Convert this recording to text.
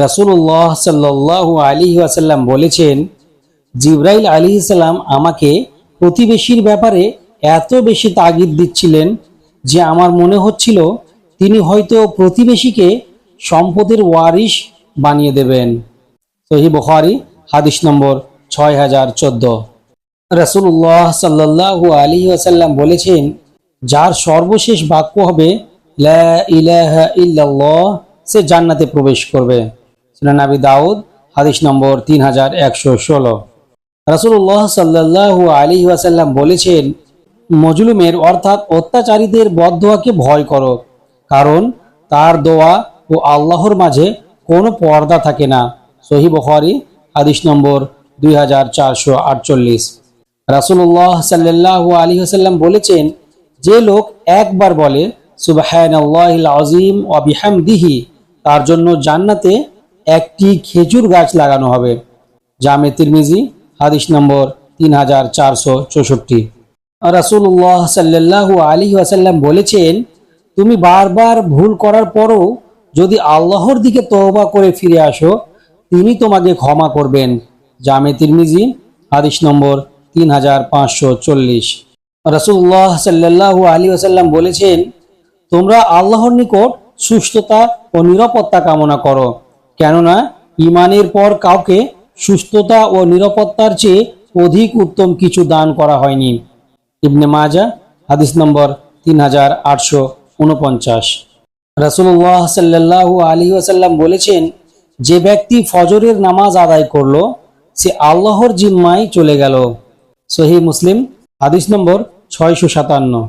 রাসূলুল্লাহ সাল্লাল্লাহু আলাইহি ওয়াসাল্লাম বলেছেন, জিবরাইল আলাইহিস সালাম আমাকে প্রতিবেশীর ব্যাপারে এত বেশি তাগিদ দিচ্ছিলেন যে আমার মনে হচ্ছিল তিনি হয়তো প্রতিবেশীকে সম্পদের ওয়ারিশ বানিয়ে দেবেন। সহিহ বুখারী হাদিস নম্বর 6014। রাসূলুল্লাহ সাল্লাল্লাহু আলাইহি ওয়াসাল্লাম বলেছেন, যার সর্বশেষ বাক্য হবে লা ইলাহা ইল্লাল্লাহ, সে জান্নাতে প্রবেশ করবে। সুনান আবি দাউদ হাদিস নম্বর 3116। রাসূলুল্লাহ সাল্লাল্লাহু আলাইহি ওয়াসাল্লাম বলেছেন, মজলুমের অর্থাৎ অত্যাচারীদের বদদোয়াকে ভয় করো, কারণ তার দোয়া ও আল্লাহর মাঝে কোনো পর্দা থাকে না। সহিহ বুখারী হাদিস নম্বর 2448। রাসূলুল্লাহ সাল্লাল্লাহু আলাইহি ওয়াসাল্লাম বলেছেন, যে লোক একবার বলে সুবহানাল্লাহিল আযীম ওয়া বিহামদিহি, তার জন্য জান্নাতে একটি খেজুর গাছ লাগানো হবে। জামে তিরমিজি হাদিস নম্বর 3464। রাসূলুল্লাহ সাল্লাল্লাহু আলাইহি ওয়াসাল্লাম বলেছেন, তুমি বারবার ভুল করার পরও যদি আল্লাহর দিকে তওবা করে ফিরে আসো, তিনি তোমাকে ক্ষমা করবেন। জামে তিরমিজি হাদিস নম্বর 3540। রাসূলুল্লাহ সাল্লাল্লাহু আলাইহি ওয়াসাল্লাম বলেছেন, তোমরা আল্লাহর নিকট সুস্থতা ও নিরাপত্তা কামনা করো, কেননা ঈমানের পর কাউকে সুস্থতা ও নিরাপত্তার চেয়ে অধিক উত্তম কিছু দান করা হয়নি। ইবনে মাজাহ হাদিস নম্বর 3849। রাসূলুল্লাহ সাল্লাল্লাহু আলাইহি ওয়াসাল্লাম বলেছেন, যে ব্যক্তি ফজরের নামাজ আদায় করলো, সে আল্লাহর জিম্মায় চলে গেল। সহিহ মুসলিম হাদিস নম্বর 657।